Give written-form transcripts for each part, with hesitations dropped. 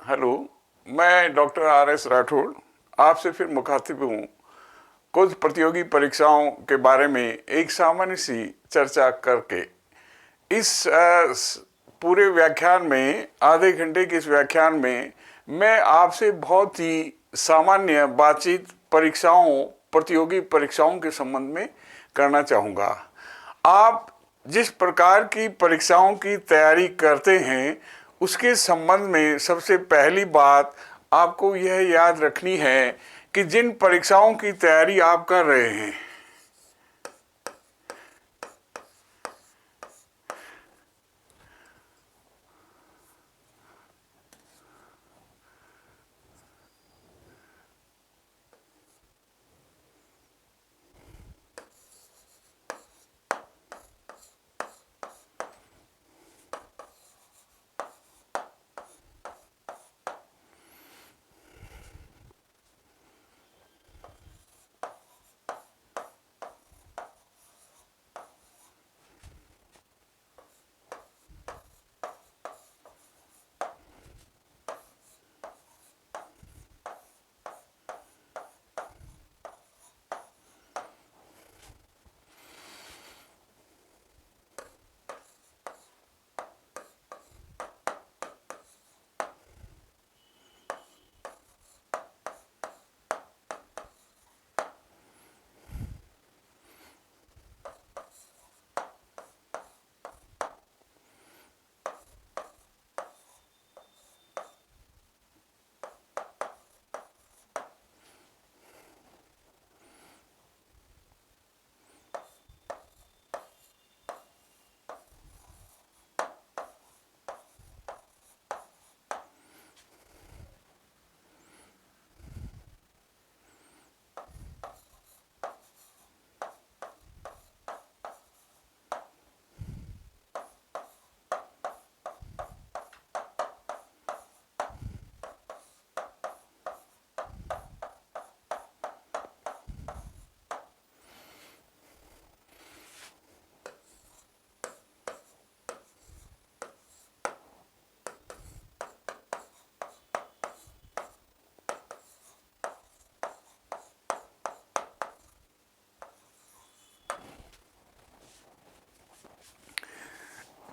Hello, मैं doctor R S Rathore आपसे फिर मुखातिब हूँ कुछ प्रतियोगी परीक्षाओं के बारे में एक सामान्य सी चर्चा करके। इस पूरे व्याख्यान में, आधे घंटे के इस व्याख्यान में मैं आपसे बहुत ही सामान्य बातचीत परीक्षाओं, प्रतियोगी परीक्षाओं के संबंध में करना चाहूँगा। आप जिस प्रकार की परीक्षाओं की तैयारी करते हैं उसके संबंध में सबसे पहली बात आपको यह याद रखनी है कि जिन परीक्षाओं की तैयारी आप कर रहे हैं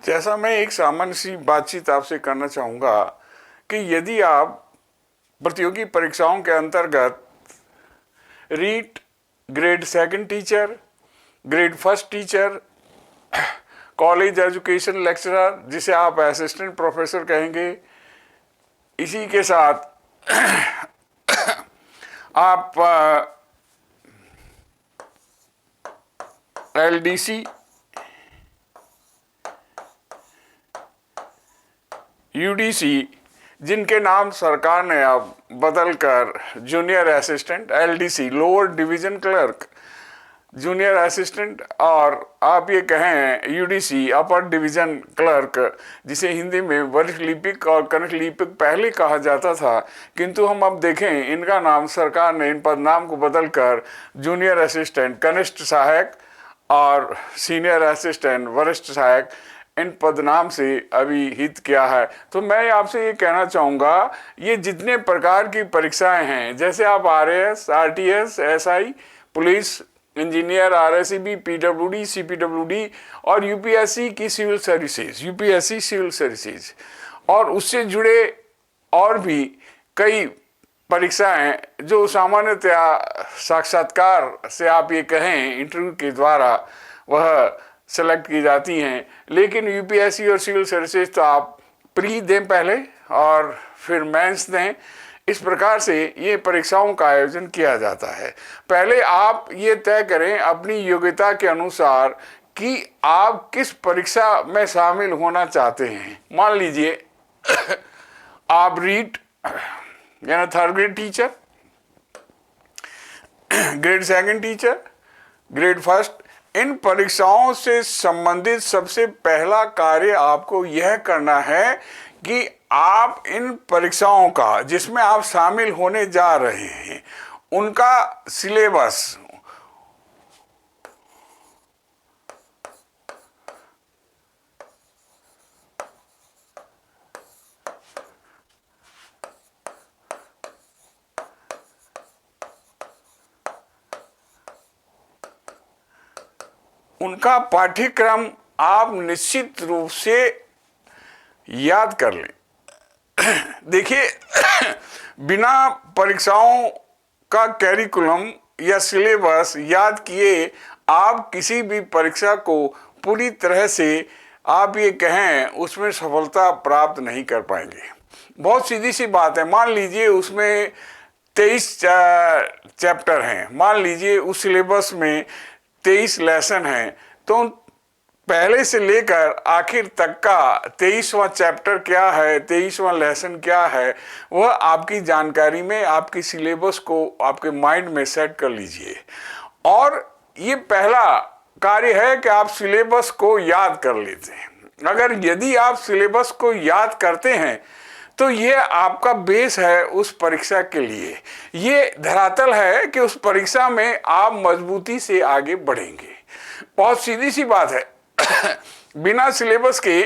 जैसा मैं एक सामान्य सी बातचीत आपसे करना चाहूँगा कि यदि आप प्रतियोगी परीक्षाओं के अंतर्गत REET, grade second teacher, grade first teacher, college education lecturer जिसे आप असिस्टेंट प्रोफेसर कहेंगे, इसी के साथ आप एलडीसी, यूडीसी, जिनके नाम सरकार ने अब बदलकर junior assistant, LDC lower division clerk, junior assistant, और आप ये कहें यूडीसी अपर डिवीजन क्लर्क, जिसे हिंदी में वरिष्ठ लिपिक और कनिष्ठ लिपिक पहले कहा जाता था, किंतु हम अब देखें इनका नाम सरकार ने इन पदनाम को बदलकर जूनियर असिस्टेंट, कनिष्ठ सहायक और सीनियर असिस्टेंट, वरिष्ठ सहायक, इन पदनाम से अभी हित किया है। तो मैं आपसे ये कहना चाहूँगा, ये जितने प्रकार की परीक्षाएं हैं, जैसे आप RAS, RTS, SI, police, engineer, RSEB, PWD, CPWD और यूपीएससी की civil services, UPSC civil services और उससे जुड़े और भी कई परीक्षाएं जो सामान्यतया साक्षात्कार से आप ये कहें इंटरव्यू के द्वारा वह सेलेक्ट की जाती हैं, लेकिन यूपीएससी और सिविल सर्विसेज तो आप प्री दें पहले और फिर मेंस दें। इस प्रकार से ये परीक्षाओं का आयोजन किया जाता है। पहले आप ये तय करें अपनी योग्यता के अनुसार कि आप किस परीक्षा में शामिल होना चाहते हैं। मान लीजिए आप रीट यानी third grade teacher, grade second teacher, grade first, इन परीक्षाओं से संबंधित सबसे पहला कार्य आपको यह करना है कि आप इन परीक्षाओं का जिसमें आप शामिल होने जा रहे हैं उनका सिलेबस उनका पाठ्यक्रम आप निश्चित रूप से याद कर लें। देखिए, बिना परीक्षाओं का कैरिकुलम या सिलेबस याद किए आप किसी भी परीक्षा को पूरी तरह से आप ये कहें उसमें सफलता प्राप्त नहीं कर पाएंगे। बहुत सीधी सी बात है, मान लीजिए उसमें 23 चैप्टर हैं, मान लीजिए उस सिलेबस में 23 लेसन हैं, तो पहले से लेकर आखिर तक का 23वां चैप्टर क्या है, 23वां लेसन क्या है, वह आपकी जानकारी में, आपकी सिलेबस को आपके माइंड में सेट कर लीजिए। और ये पहला कार्य है कि आप सिलेबस को याद कर लेते हैं। अगर यदि आप सिलेबस को याद करते हैं तो ये आपका बेस है उस परीक्षा के लिए, ये धरातल है कि उस परीक्षा में आप मजबूती से आगे बढ़ेंगे। बहुत सीधी सी बात है। बिना सिलेबस के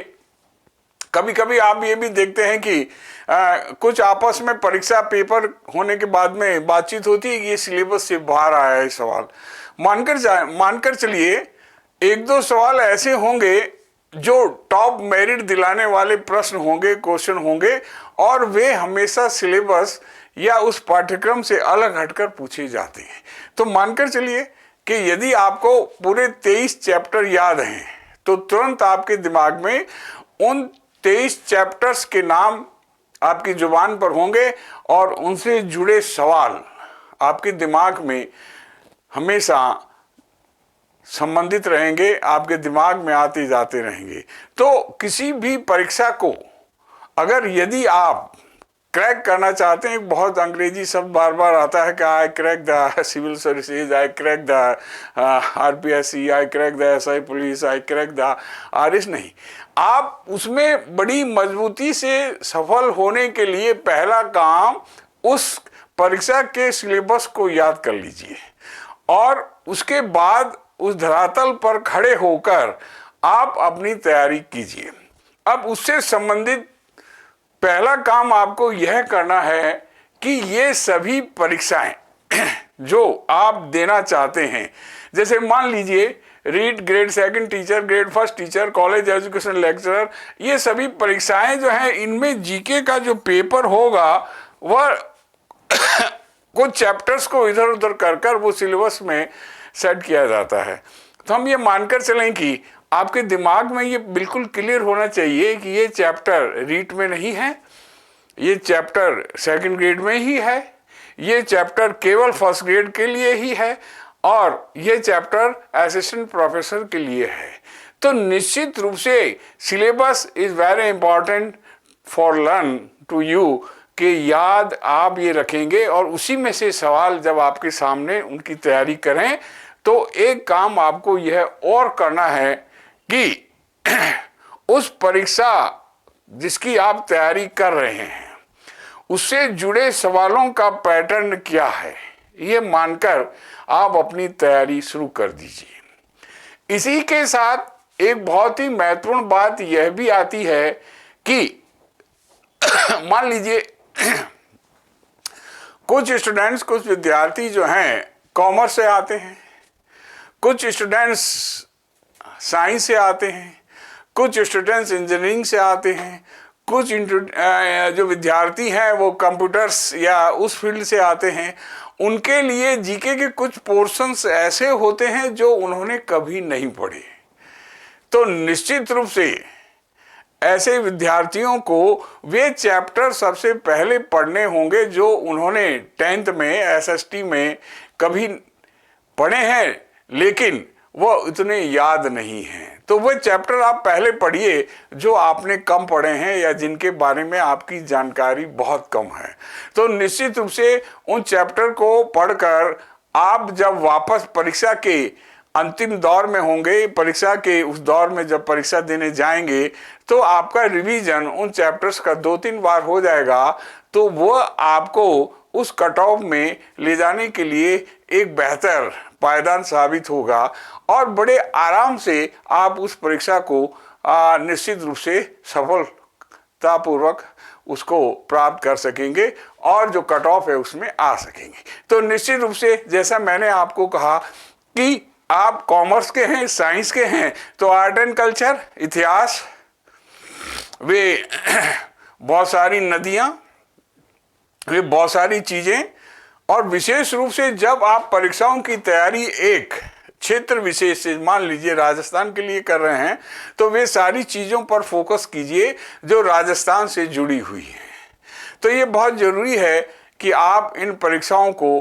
कभी कभी आप ये भी देखते हैं कि कुछ आपस में परीक्षा पेपर होने के बाद में बातचीत होती है कि ये सिलेबस से बाहर आया है सवाल। मानकर चलिए 1-2 सवाल ऐसे होंगे जो टॉप मेरिट दिलाने वाले प्रश्न होंगे, क्वेश्चन होंगे, और वे हमेशा सिलेबस या उस पाठ्यक्रम से अलग हटकर पूछे जाते हैं। तो मानकर चलिए कि यदि आपको पूरे 23 चैप्टर याद हैं तो तुरंत आपके दिमाग में उन 23 चैप्टर्स के नाम आपकी जुबान पर होंगे और उनसे जुड़े सवाल आपके दिमाग में हमेशा संबंधित रहेंगे, आपके दिमाग में आते जाते रहेंगे। तो किसी भी परीक्षा को अगर यदि आप क्रैक करना चाहते हैं, एक बहुत अंग्रेजी शब्द बार बार आता है कि I crack the civil services, I crack the RPSC, I crack the SI police, I crack the RS, नहीं, आप उसमें बड़ी मजबूती से सफल होने के लिए पहला काम उस परीक्षा के सिलेबस को याद कर लीजिए और उसके बाद उस धरातल पर खड़े होकर आप अपनी तैयारी कीजिए। अब उससे संबंधित पहला काम आपको यह करना है कि ये सभी परीक्षाएं जो आप देना चाहते हैं, जैसे मान लीजिए REET, grade 2 teacher, grade 1 teacher, college education lecturer, ये सभी परीक्षाएं जो हैं इनमें जीके का जो पेपर होगा वह कुछ चैप्टर्स को इधर उधर कर वो सिलेबस में सेट किया जाता है। तो हम ये मानकर चलें कि आपके दिमाग में ये बिल्कुल क्लियर होना चाहिए कि ये चैप्टर रीट में नहीं है, ये चैप्टर 2nd ग्रेड में ही है, ये चैप्टर केवल 1st ग्रेड के लिए ही है और ये चैप्टर असिस्टेंट प्रोफेसर के लिए है। तो निश्चित रूप से syllabus is very important for learn to you कि याद आप ये रखेंगे और उसी में से सवाल जब आपके सामने उनकी तैयारी करें तो एक काम आपको यह और करना है कि उस परीक्षा जिसकी आप तैयारी कर रहे हैं उससे जुड़े सवालों का पैटर्न क्या है, ये मानकर आप अपनी तैयारी शुरू कर दीजिए। इसी के साथ एक बहुत ही महत्वपूर्ण बात यह भी आती है कि मान लीजिए कुछ स्टूडेंट्स, कुछ विद्यार्थी जो हैं कॉमर्स से आते हैं, कुछ स्टूडेंट्स साइंस से आते हैं, कुछ स्टूडेंट्स इंजीनियरिंग से आते हैं, कुछ जो विद्यार्थी हैं वो कंप्यूटर्स या उस फील्ड से आते हैं। उनके लिए जीके के कुछ पोर्शंस ऐसे होते हैं जो उन्होंने कभी नहीं पढ़े। तो निश्चित रूप से ऐसे विद्यार्थियों को वे चैप्टर सबसे पहले पढ़ने होंगे जो उन्होंने 10th में एसएसटी में कभी पढ़े हैं लेकिन वो इतने याद नहीं हैं। तो वो चैप्टर आप पहले पढ़िए जो आपने कम पढ़े हैं या जिनके बारे में आपकी जानकारी बहुत कम है। तो निश्चित रूप से उन चैप्टर को पढ़कर आप जब वापस परीक्षा के अंतिम दौर में होंगे, परीक्षा के उस दौर में जब परीक्षा देने जाएंगे तो आपका रिवीजन उन चैप्टर्स का 2-3 बार हो जाएगा। तो वो आपको उस कट ऑफ में ले जाने के लिए एक बेहतर पायदान साबित होगा और बड़े आराम से आप उस परीक्षा को निश्चित रूप से सफलतापूर्वक उसको प्राप्त कर सकेंगे और जो कट ऑफ है उसमें आ सकेंगे। तो निश्चित रूप से जैसा मैंने आपको कहा कि आप कॉमर्स के हैं, साइंस के हैं, तो आर्ट एंड कल्चर, इतिहास, वे बहुत सारी नदियां, वे बहुत सारी चीजें, और विशेष रूप से जब आप परीक्षाओं की तैयारी एक क्षेत्र विशेष से, मान लीजिए राजस्थान के लिए कर रहे हैं, तो वे सारी चीजों पर फोकस कीजिए जो राजस्थान से जुड़ी हुई है। तो ये बहुत जरूरी है कि आप इन परीक्षाओं को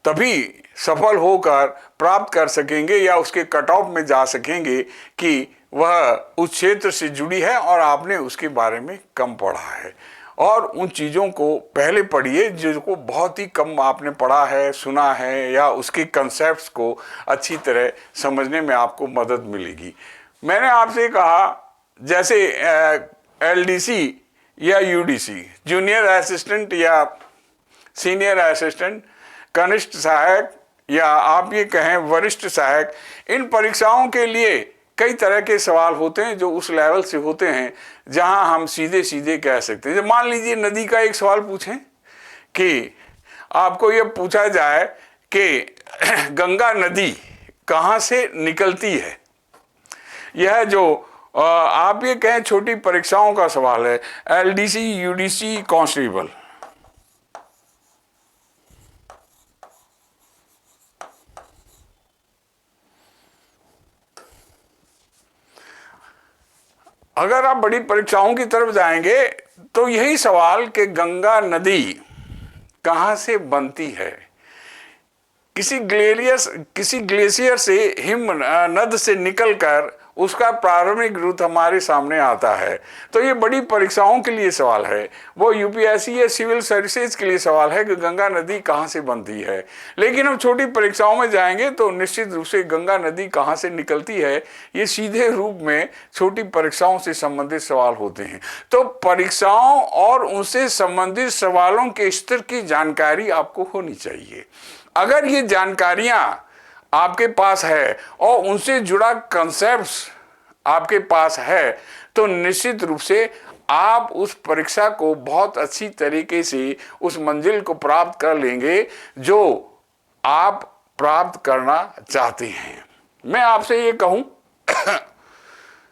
तभी सफल होकर प्राप्त कर सकेंगे या उसके कट ऑफ में जा सकेंगे कि वह उस क्षेत्र से जुड़ी है और आपने उसके बारे में कम पढ़ा है। और उन चीज़ों को पहले पढ़िए जिसको बहुत ही कम आपने पढ़ा है, सुना है, या उसके कंसेप्ट्स को अच्छी तरह समझने में आपको मदद मिलेगी। मैंने आपसे कहा जैसे LDC या UDC, जूनियर असिस्टेंट या सीनियर असिस्टेंट, कनिष्ठ सहायक, या आप ये कहें वरिष्ठ सहायक, इन परीक्षाओं के लिए कई तरह के सवाल होते हैं जो उस लेवल से होते हैं जहां हम सीधे सीधे कह सकते हैं। मान लीजिए नदी का एक सवाल पूछें कि आपको ये पूछा जाए कि गंगा नदी कहां से निकलती है। यह जो आप ये कहें छोटी परीक्षाओं का सवाल है, LDC, UDC, कांस्टेबल, अगर आप बड़ी परीक्षाओं की तरफ जाएंगे तो यही सवाल कि गंगा नदी कहां से बनती है। किसी ग्लेशियर से, हिम नद से निकलकर उसका प्रारंभिक रूप हमारे सामने आता है। तो ये बड़ी परीक्षाओं के लिए सवाल है, वो UPSC या सिविल सर्विसेज के लिए सवाल है कि गंगा नदी कहाँ से बनती है। लेकिन हम छोटी परीक्षाओं में जाएंगे तो निश्चित रूप से गंगा नदी कहाँ से निकलती है, ये सीधे रूप में छोटी परीक्षाओं से संबंधित सवाल होते हैं। तो परीक्षाओं और उनसे संबंधित सवालों के स्तर की जानकारी आपको होनी चाहिए। अगर ये जानकारियां आपके पास है और उनसे जुड़ा कंसेप्ट्स आपके पास है तो निश्चित रूप से आप उस परीक्षा को बहुत अच्छी तरीके से उस मंजिल को प्राप्त कर लेंगे जो आप प्राप्त करना चाहते हैं। मैं आपसे ये कहूं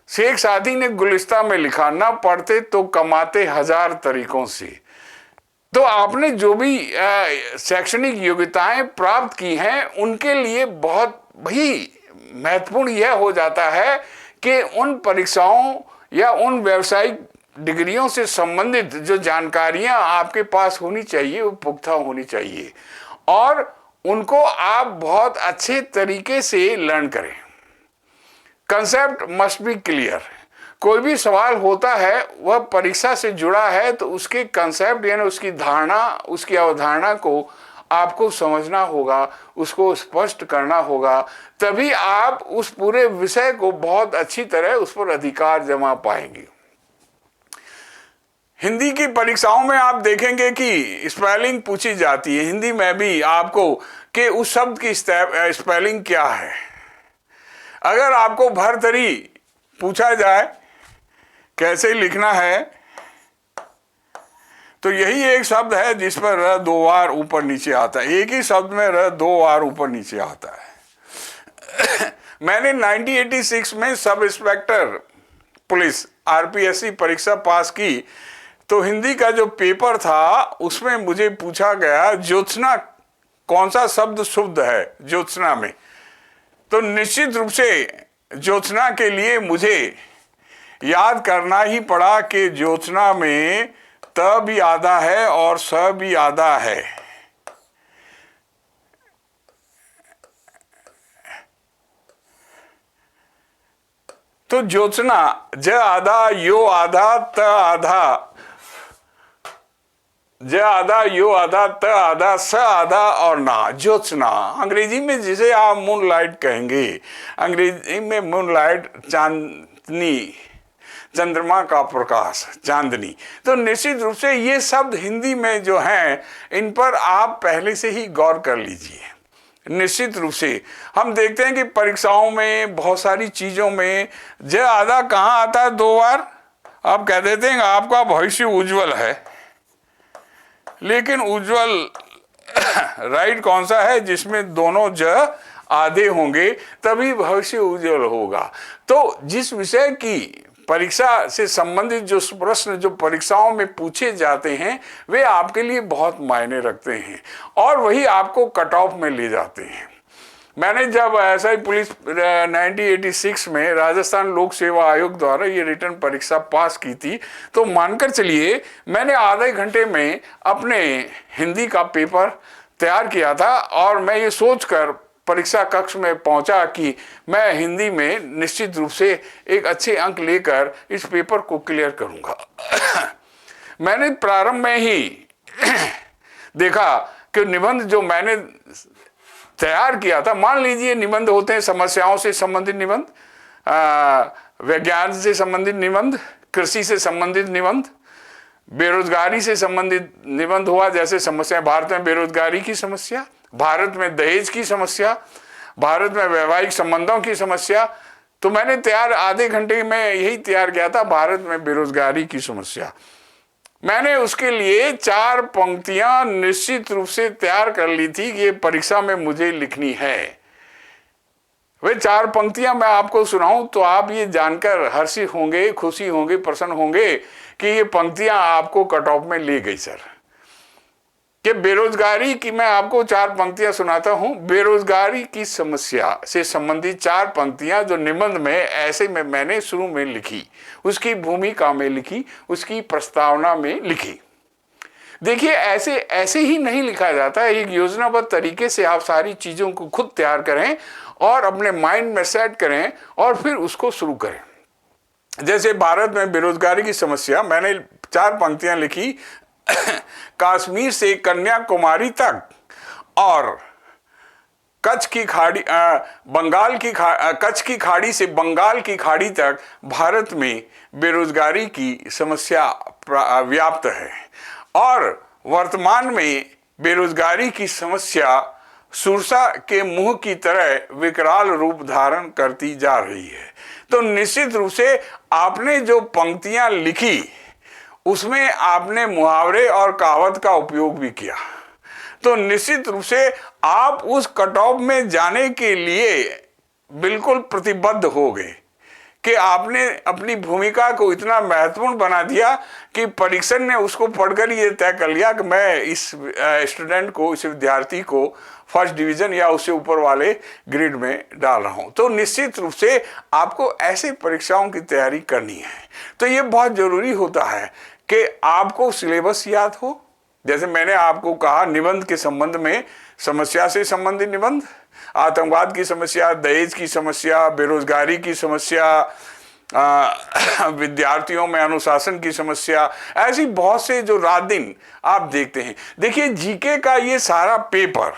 शेख सादी ने गुलिस्ता में लिखा, ना पढ़ते तो कमाते हजार तरीकों से। तो आपने जो भी शैक्षणिक योग्यताएं प्राप्त की हैं उनके लिए बहुत ही महत्वपूर्ण यह हो जाता है कि उन परीक्षाओं या उन व्यावसायिक डिग्रियों से संबंधित जो जानकारियां आपके पास होनी चाहिए वो पुख्ता होनी चाहिए और उनको आप बहुत अच्छे तरीके से लर्न करें। Concept must be clear. कोई भी सवाल होता है वह परीक्षा से जुड़ा है तो उसके कंसेप्ट यानी उसकी धारणा, उसकी अवधारणा को आपको समझना होगा, उसको स्पष्ट करना होगा, तभी आप उस पूरे विषय को बहुत अच्छी तरह उस पर अधिकार जमा पाएंगे। हिंदी की परीक्षाओं में आप देखेंगे कि स्पेलिंग पूछी जाती है, हिंदी में भी आपको, कि उस शब्द की स्पेलिंग क्या है। अगर आपको भरतरी पूछा जाए कैसे लिखना है तो यही एक शब्द है जिस पर र दो बार ऊपर नीचे आता है, एक ही शब्द में र दो बार ऊपर नीचे आता है। मैंने 1986 में सब इंस्पेक्टर पुलिस RPSC परीक्षा पास की तो हिंदी का जो पेपर था उसमें मुझे पूछा गया ज्योत्सना कौन सा शब्द शुद्ध है ज्योत्सना में। तो निश्चित रूप से ज्योत्सना के लिए मुझे याद करना ही पड़ा कि ज्योत्सना में त भी आधा है और स भी आधा है। तो ज्योत्सना ज आधा, यो आधा, त आधा, ज आधा, यो आधा, त आधा, स आधा और ना, ज्योत्सना। अंग्रेजी में जिसे आप मूनलाइट कहेंगे, अंग्रेजी में मूनलाइट चांदनी, चंद्रमा का प्रकाश, चांदनी। तो निश्चित रूप से ये शब्द हिंदी में जो हैं इन पर आप पहले से ही गौर कर लीजिए। निश्चित रूप से हम देखते हैं कि परीक्षाओं में बहुत सारी चीजों में ज आधा कहाँ आता है दो बार। आप कह देते हैं आपका भविष्य उज्जवल है, लेकिन उज्जवल राइट कौन सा है जिसमें दोनों ज आधे होंगे तभी भविष्य उज्जवल होगा। तो जिस विषय की परीक्षा से संबंधित जो प्रश्न जो परीक्षाओं में पूछे जाते हैं वे आपके लिए बहुत मायने रखते हैं और वही आपको कट ऑफ में ले जाते हैं। मैंने जब एसआई पुलिस 1986 में राजस्थान लोक सेवा आयोग द्वारा ये रिटर्न परीक्षा पास की थी, तो मानकर चलिए मैंने आधे घंटे में अपने हिंदी का पेपर तैयार किया था और मैं ये सोचकर परीक्षा कक्ष में पहुंचा कि मैं हिंदी में निश्चित रूप से एक अच्छे अंक लेकर इस पेपर को क्लियर करूंगा। मैंने प्रारंभ में ही देखा कि निबंध जो मैंने तैयार किया था, मान लीजिए निबंध होते हैं समस्याओं से संबंधित निबंध, विज्ञान से संबंधित निबंध, कृषि से संबंधित निबंध, बेरोजगारी से संबंधित निबंध हुआ, जैसे समस्या भारत में बेरोजगारी की समस्या, भारत में दहेज की समस्या, भारत में वैवाहिक संबंधों की समस्या। तो मैंने आधे घंटे में यही तैयार किया था, भारत में बेरोजगारी की समस्या। मैंने उसके लिए 4 पंक्तियां निश्चित रूप से तैयार कर ली थी कि ये परीक्षा में मुझे लिखनी है। वे 4 पंक्तियां मैं आपको सुनाऊं तो आप ये जानकर हर्षित होंगे, खुशी होंगे, प्रसन्न होंगे कि ये पंक्तियां आपको कट ऑफ में ले गई सर। कि बेरोजगारी की मैं आपको 4 पंक्तियां सुनाता हूं। बेरोजगारी की समस्या से संबंधित 4 पंक्तियां जो निबंध में ऐसे में मैंने शुरू में लिखी, उसकी भूमिका में लिखी, उसकी प्रस्तावना में लिखी। देखिए ऐसे ही नहीं लिखा जाता है। एक योजनाबद्ध तरीके से आप सारी चीजों को खुद तैयार करें और अपने माइंड में सेट करें और फिर उसको शुरू करें। जैसे भारत में बेरोजगारी की समस्या, मैंने 4 पंक्तियां लिखी। कश्मीर से कन्याकुमारी तक और कच्छ की खाड़ी से बंगाल की खाड़ी तक भारत में बेरोजगारी की समस्या व्याप्त है और वर्तमान में बेरोजगारी की समस्या सुरसा के मुंह की तरह विकराल रूप धारण करती जा रही है। तो निश्चित रूप से आपने जो पंक्तियां लिखी उसमें आपने मुहावरे और कहावत का उपयोग भी किया। तो निश्चित रूप से आप उस कट ऑफ में जाने के लिए बिल्कुल प्रतिबद्ध हो गए कि आपने अपनी भूमिका को इतना महत्वपूर्ण बना दिया कि परीक्षक ने उसको पढ़कर ये तय कर लिया कि मैं इस स्टूडेंट को, इस विद्यार्थी को फर्स्ट डिवीजन या उससे ऊपर वाले ग्रेड में डाल रहा हूं। तो निश्चित रूप से आपको ऐसे परीक्षाओं की तैयारी करनी है। तो ये बहुत जरूरी होता है कि आपको सिलेबस याद हो। जैसे मैंने आपको कहा, निबंध के संबंध में समस्या से संबंधित निबंध, आतंकवाद की समस्या, दहेज की समस्या, बेरोजगारी की समस्या, विद्यार्थियों में अनुशासन की समस्या, ऐसी बहुत से जो रात दिन आप देखते हैं। देखिए जीके का ये सारा पेपर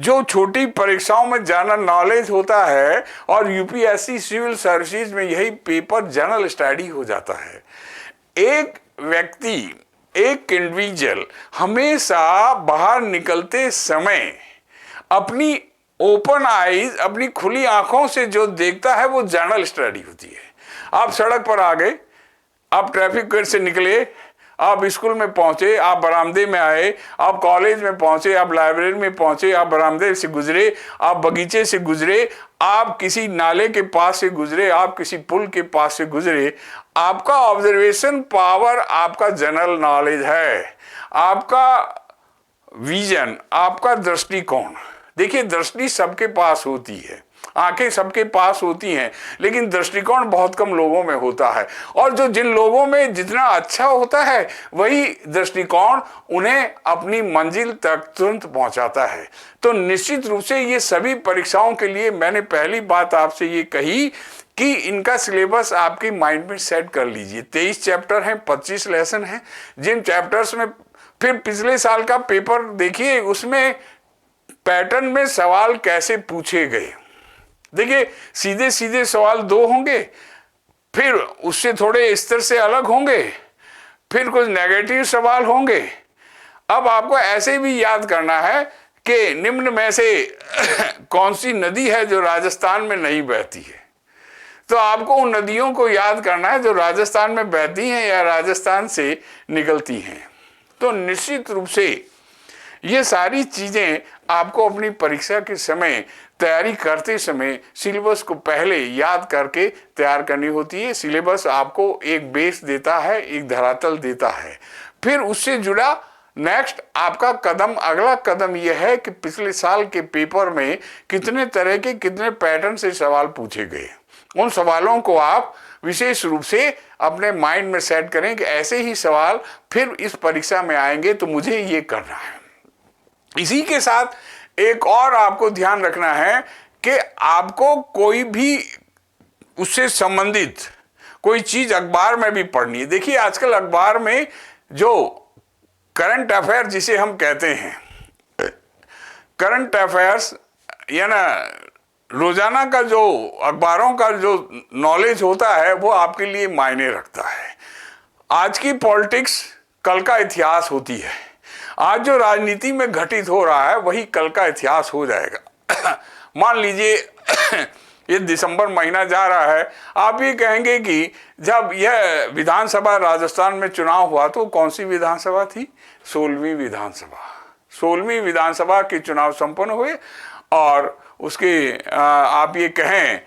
जो छोटी परीक्षाओं में जनरल नॉलेज होता है और यूपीएससी सिविल सर्विसेज में यही पेपर जनरल स्टडी हो जाता है। एक व्यक्ति, एक इंडिविजुअल हमेशा बाहर निकलते समय अपनी ओपन आईज, अपनी खुली आंखों से जो देखता है वो जनरल स्टडी होती है। आप सड़क पर आ गए, आप ट्रैफिक गेट से निकले, आप स्कूल में पहुंचे, आप बरामदे में आए, आप कॉलेज में पहुंचे, आप लाइब्रेरी में पहुंचे, आप बरामदे से गुजरे, आप बगीचे से गुजरे, आप किसी नाले के पास से गुजरे, आप किसी पुल के पास से गुजरे। आपका ऑब्जर्वेशन पावर, आपका जनरल नॉलेज है, आपका विजन, आपका दृष्टिकोण। देखिए दृष्टि सबके पास होती है, आंखें सबके पास होती हैं, लेकिन दृष्टिकोण बहुत कम लोगों में होता है। और जो जिन लोगों में जितना अच्छा होता है वही दृष्टिकोण उन्हें अपनी मंजिल तक तुरंत पहुंचाता है। तो निश्चित रूप से ये सभी परीक्षाओं के लिए मैंने पहली बात आपसे ये कही कि इनका सिलेबस आपके माइंड में सेट कर लीजिए। 23 चैप्टर हैं, 25 लेसन हैं। जिन चैप्टर्स में फिर पिछले साल का पेपर देखिए, उसमें पैटर्न में सवाल कैसे पूछे गए। देखिए सीधे सीधे सवाल 2 होंगे, फिर उससे थोड़े स्तर से अलग होंगे, फिर कुछ नेगेटिव सवाल होंगे। अब आपको ऐसे भी याद करना है कि निम्न में से कौन सी नदी है जो राजस्थान में नहीं बहती है। तो आपको उन नदियों को याद करना है जो राजस्थान में बहती हैं या राजस्थान से निकलती हैं। तो निश्चित रूप से ये सारी चीजें आपको अपनी परीक्षा के समय तैयारी करते समय सिलेबस को पहले याद करके तैयार करनी होती है। सिलेबस आपको एक बेस देता है, एक धरातल देता है। फिर उससे जुड़ा नेक्स्ट आपका कदम, अगला कदम यह है कि पिछले साल के पेपर में कितने तरह के, कितने पैटर्न से सवाल पूछे गए। उन सवालों को आप विशेष रूप से अपने माइंड में सेट करें कि ऐसे ही सवाल फिर इस परीक्षा में आएंगे तो मुझे ये करना है। इसी के साथ एक और आपको ध्यान रखना है कि आपको कोई भी उससे संबंधित कोई चीज अखबार में भी पढ़नी है। देखिए आजकल अखबार में जो करंट अफेयर जिसे हम कहते हैं, करंट अफेयर्स या ना रोजाना का जो अखबारों का जो नॉलेज होता है वो आपके लिए मायने रखता है। आज की पॉलिटिक्स कल का इतिहास होती है। आज जो राजनीति में घटित हो रहा है वही कल का इतिहास हो जाएगा। मान लीजिए ये दिसंबर महीना जा रहा है, आप ये कहेंगे कि जब यह विधानसभा राजस्थान में चुनाव हुआ तो कौन सी विधानसभा थी? 16वीं विधानसभा। 16वीं विधानसभा के चुनाव संपन्न हुए और उसके आप ये कहें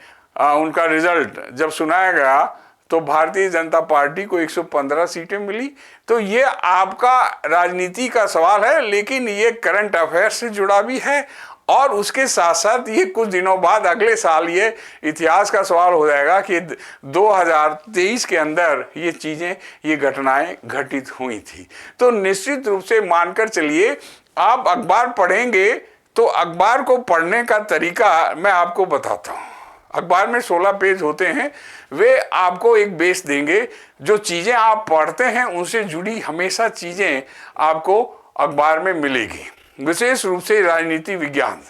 उनका रिजल्ट जब सुनाया गया तो भारतीय जनता पार्टी को 115 सीटें मिली। तो ये आपका राजनीति का सवाल है, लेकिन ये करंट अफेयर से जुड़ा भी है और उसके साथ साथ ये कुछ दिनों बाद अगले साल ये इतिहास का सवाल हो जाएगा कि 2023 के अंदर ये चीजें, ये घटनाएं घटित हुई थी। तो निश्चित रूप से मानकर चलिए, आप अखबार पढ़ेंगे तो अखबार को पढ़ने का तरीका मैं आपको बताता हूँ। अखबार में 16 पेज होते हैं, वे आपको एक बेस देंगे। जो चीजें आप पढ़ते हैं उनसे जुड़ी हमेशा चीजें आपको अखबार में मिलेगी। विशेष रूप से राजनीति विज्ञान,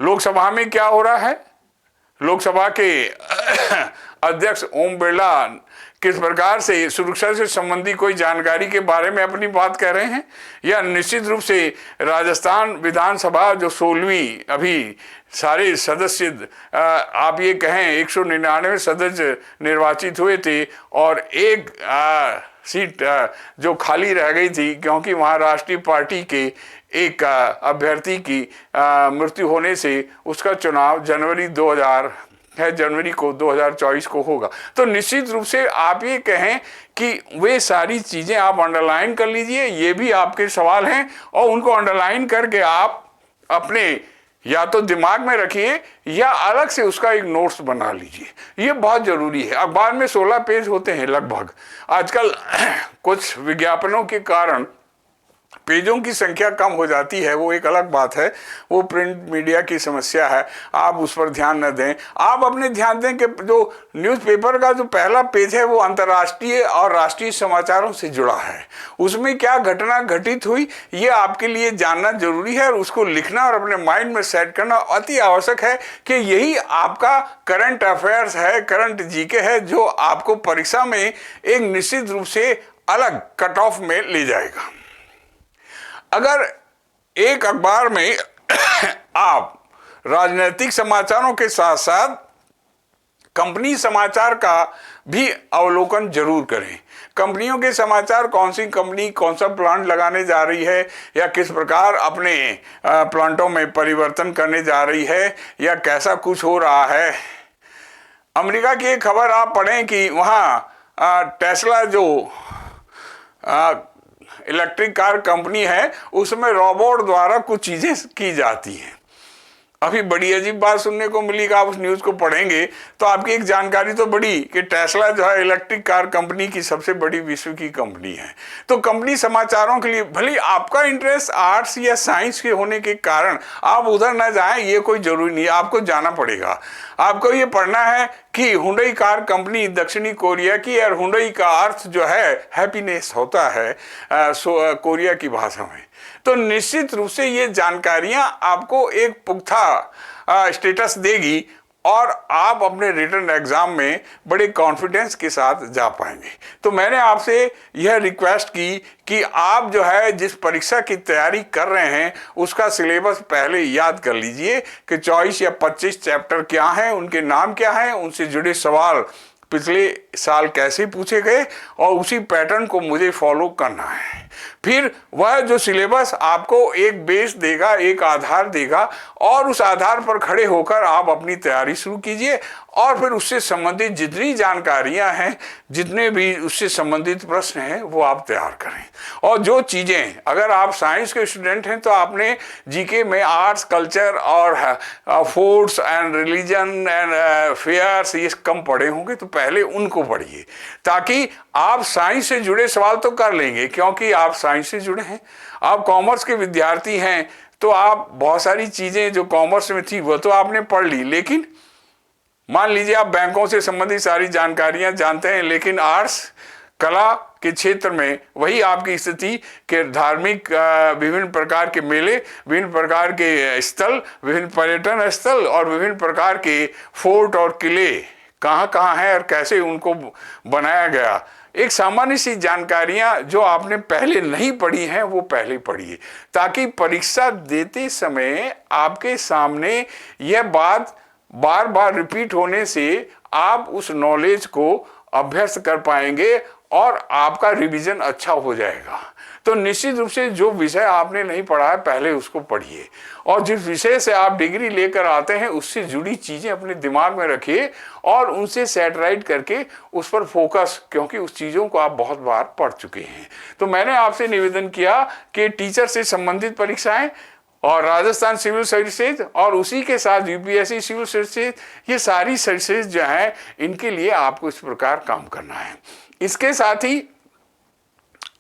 लोकसभा में क्या हो रहा है, लोकसभा के अध्यक्ष ओम बिरला किस प्रकार से सुरक्षा से संबंधी कोई जानकारी के बारे में अपनी बात कर रहे हैं, या निश्चित रूप से राजस्थान विधानसभा जो 16वीं अभी सारे सदस्य आप ये कहें 199 सदस्य निर्वाचित हुए थे और एक सीट जो खाली रह गई थी क्योंकि वहाँ राष्ट्रीय पार्टी के एक अभ्यर्थी की मृत्यु होने से उसका चुनाव जनवरी को 2024 को होगा। तो निश्चित रूप से आप ये कहें कि वे सारी चीजें आप अंडरलाइन कर लीजिए, ये भी आपके सवाल हैं और उनको अंडरलाइन करके आप अपने या तो दिमाग में रखिए या अलग से उसका एक नोट्स बना लीजिए। ये बहुत जरूरी है। अखबार में 16 पेज होते हैं लगभग। आजकल कुछ विज्ञापनों के कारण पेजों की संख्या कम हो जाती है, वो एक अलग बात है, वो प्रिंट मीडिया की समस्या है, आप उस पर ध्यान न दें। आप अपने ध्यान दें कि जो न्यूज़पेपर का जो पहला पेज है वो अंतर्राष्ट्रीय और राष्ट्रीय समाचारों से जुड़ा है। उसमें क्या घटना घटित हुई ये आपके लिए जानना जरूरी है और उसको लिखना और अपने माइंड में सेट करना अति आवश्यक है कि यही आपका करंट अफेयर्स है, करंट जीके है, जो आपको परीक्षा में एक निश्चित रूप से अलग कट ऑफ में ले जाएगा। अगर एक अखबार में आप राजनीतिक समाचारों के साथ साथ कंपनी समाचार का भी अवलोकन जरूर करें। कंपनियों के समाचार, कौन सी कंपनी कौन सा प्लांट लगाने जा रही है या किस प्रकार अपने प्लांटों में परिवर्तन करने जा रही है या कैसा कुछ हो रहा है। अमेरिका की एक खबर आप पढ़ें कि वहाँ टेस्ला जो इलेक्ट्रिक कार कंपनी है उसमें रोबोट द्वारा कुछ चीजें की जाती हैं। अभी बड़ी अजीब बात सुनने को मिली कि आप उस न्यूज़ को पढ़ेंगे तो आपकी एक जानकारी तो बढ़ी कि टेस्ला जो है इलेक्ट्रिक कार कंपनी की सबसे बड़ी विश्व की कंपनी है। तो कंपनी समाचारों के लिए भले आपका इंटरेस्ट आर्ट्स या साइंस के होने के कारण आप उधर ना जाएं, ये कोई जरूरी नहीं है, आपको जाना पड़ेगा। आपको ये पढ़ना है कि हुंडई कार कंपनी दक्षिणी कोरिया की, और हुंडई का अर्थ जो है हैप्पीनेस होता है कोरिया की भाषा में। तो निश्चित रूप से ये जानकारियां आपको एक पुख्ता स्टेटस देगी और आप अपने रिटन एग्जाम में बड़े कॉन्फिडेंस के साथ जा पाएंगे। तो मैंने आपसे यह रिक्वेस्ट की कि आप जो है जिस परीक्षा की तैयारी कर रहे हैं उसका सिलेबस पहले याद कर लीजिए कि 24 या 25 चैप्टर क्या हैं, उनके नाम क्या हैं, उनसे जुड़े सवाल पिछले साल कैसे पूछे गए और उसी पैटर्न को मुझे फॉलो करना है। फिर वह जो सिलेबस आपको एक बेस देगा, एक आधार देगा, और उस आधार पर खड़े होकर आप अपनी तैयारी शुरू कीजिए और फिर उससे संबंधित जितनी जानकारियां हैं, जितने भी उससे संबंधित प्रश्न हैं, वो आप तैयार करें। और जो चीज़ें, अगर आप साइंस के स्टूडेंट हैं तो आपने जीके में आर्ट्स, कल्चर और forts and religion and fairs ये कम पढ़े होंगे, तो पहले उनको पढ़िए, ताकि आप साइंस से जुड़े सवाल तो कर लेंगे क्योंकि आप साइंस से जुड़े हैं। आप कॉमर्स के विद्यार्थी हैं तो आप बहुत सारी चीज़ें जो कॉमर्स में थी वो तो आपने पढ़ ली, लेकिन मान लीजिए आप बैंकों से संबंधित सारी जानकारियां जानते हैं, लेकिन आर्ट्स, कला के क्षेत्र में वही आपकी स्थिति के धार्मिक विभिन्न प्रकार के मेले, विभिन्न प्रकार के स्थल, विभिन्न पर्यटन स्थल और विभिन्न प्रकार के फोर्ट और किले कहाँ कहाँ हैं और कैसे उनको बनाया गया, एक सामान्य सी जानकारियां जो आपने पहले नहीं पढ़ी हैं वो पहले पढ़िए, ताकि परीक्षा देते समय आपके सामने यह बात बार बार रिपीट होने से आप उस नॉलेज को अभ्यस्त कर पाएंगे और आपका रिवीजन अच्छा हो जाएगा। तो निश्चित रूप से जो विषय आपने नहीं पढ़ा है पहले उसको पढ़िए, और जिस विषय से आप डिग्री लेकर आते हैं उससे जुड़ी चीज़ें अपने दिमाग में रखिए और उनसे सेटराइट करके उस पर फोकस, क्योंकि उस चीज़ों को आप बहुत बार पढ़ चुके हैं। तो मैंने आपसे निवेदन किया कि टीचर से संबंधित परीक्षाएं और राजस्थान सिविल सर्विसेज और उसी के साथ यूपीएससी सिविल सर्विसेज, ये सारी सर्विसेज जो हैं इनके लिए आपको इस प्रकार काम करना है। इसके साथ ही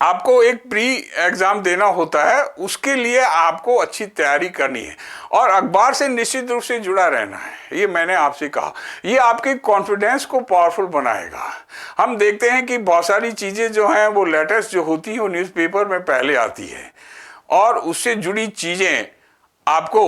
आपको एक प्री एग्जाम देना होता है, उसके लिए आपको अच्छी तैयारी करनी है और अखबार से निश्चित रूप से जुड़ा रहना है। ये मैंने आपसे कहा, ये आपके कॉन्फिडेंस को पावरफुल बनाएगा। हम देखते हैं कि बहुत सारी चीज़ें जो हैं वो लेटेस्ट जो होती हैं वो न्यूज़पेपर में पहले आती है और उससे जुड़ी चीज़ें आपको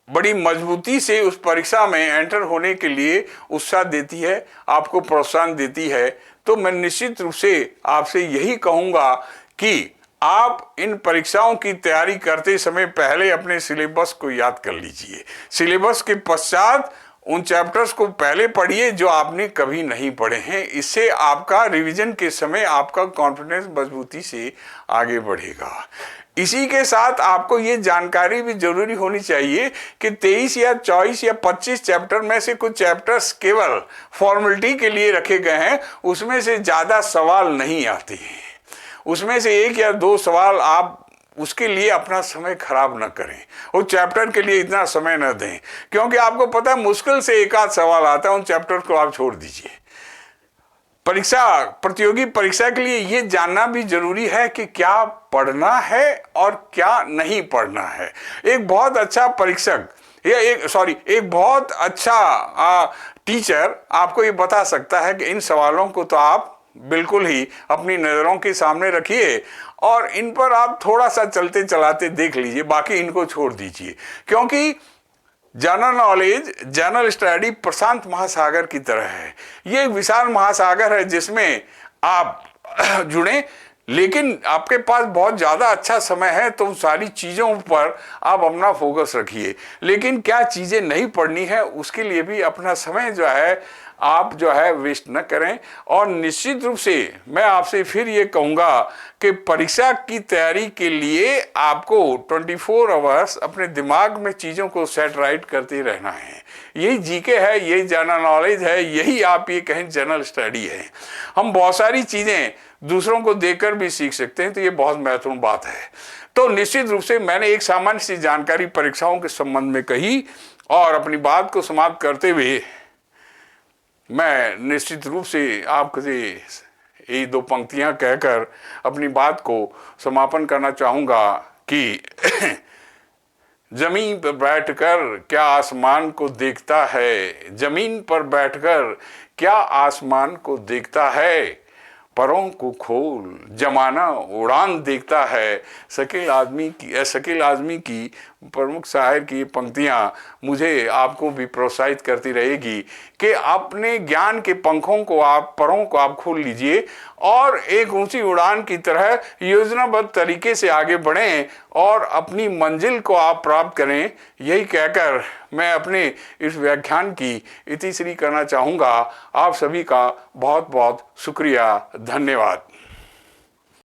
बड़ी मजबूती से उस परीक्षा में एंटर होने के लिए उत्साह देती है, आपको प्रोत्साहन देती है। तो मैं निश्चित रूप से आपसे यही कहूँगा कि आप इन परीक्षाओं की तैयारी करते समय पहले अपने सिलेबस को याद कर लीजिए। सिलेबस के पश्चात उन चैप्टर्स को पहले पढ़िए जो आपने कभी नहीं पढ़े हैं। इससे आपका रिवीजन के समय आपका कॉन्फिडेंस मजबूती से आगे बढ़ेगा। इसी के साथ आपको ये जानकारी भी जरूरी होनी चाहिए कि 23 या 24 या 25 चैप्टर में से कुछ चैप्टर्स केवल फॉर्मेलिटी के लिए रखे गए हैं, उसमें से ज़्यादा सवाल नहीं आते हैं। उसमें से 1 या 2 सवाल आप उसके लिए अपना समय खराब न करें, उस चैप्टर के लिए इतना समय न दें, क्योंकि आपको पता है मुश्किल से 1 आध सवाल आता है, उन चैप्टर को आप छोड़ दीजिए। प्रतियोगी परीक्षा के लिए ये जानना भी जरूरी है कि क्या पढ़ना है और क्या नहीं पढ़ना है। एक बहुत अच्छा परीक्षक या एक बहुत अच्छा टीचर आपको ये बता सकता है कि इन सवालों को तो आप बिल्कुल ही अपनी नज़रों के सामने रखिए और इन पर आप थोड़ा सा चलते चलाते देख लीजिए, बाकी इनको छोड़ दीजिए। क्योंकि जनरल नॉलेज, जनरल स्टडी प्रशांत महासागर की तरह है। ये एक विशाल महासागर है जिसमें आप जुड़ें, लेकिन आपके पास बहुत ज़्यादा अच्छा समय है तो उन सारी चीज़ों पर आप अपना फोकस रखिए। लेकिन क्या चीज़ें नहीं पढ़नी है उसके लिए भी अपना समय जो है आप जो है वेस्ट न करें। और निश्चित रूप से मैं आपसे फिर ये कहूँगा कि परीक्षा की तैयारी के लिए आपको 24 आवर्स अपने दिमाग में चीज़ों को सेट राइट करते रहना है। यही जीके है, यही जनरल नॉलेज है, यही आप ये कहें जनरल स्टडी है। हम बहुत सारी चीज़ें दूसरों को देखकर भी सीख सकते हैं, तो ये बहुत महत्वपूर्ण बात है। तो निश्चित रूप से मैंने एक सामान्य सी जानकारी परीक्षाओं के संबंध में कही और अपनी बात को समाप्त करते हुए मैं निश्चित रूप से आपसे ये 2 पंक्तियां कहकर अपनी बात को समापन करना चाहूँगा कि जमीन पर बैठकर क्या आसमान को देखता है, जमीन पर बैठकर क्या आसमान को देखता है, परों को खोल जमाना उड़ान देखता है, शकील आदमी की प्रमुख शायर की पंक्तियां मुझे आपको भी प्रोत्साहित करती रहेगी कि अपने ज्ञान के पंखों को आप, परों को आप खोल लीजिए और एक ऊंची उड़ान की तरह योजनाबद्ध तरीके से आगे बढ़ें और अपनी मंजिल को आप प्राप्त करें। यही कहकर मैं अपने इस व्याख्यान की इतिश्री करना चाहूँगा। आप सभी का बहुत बहुत शुक्रिया, धन्यवाद।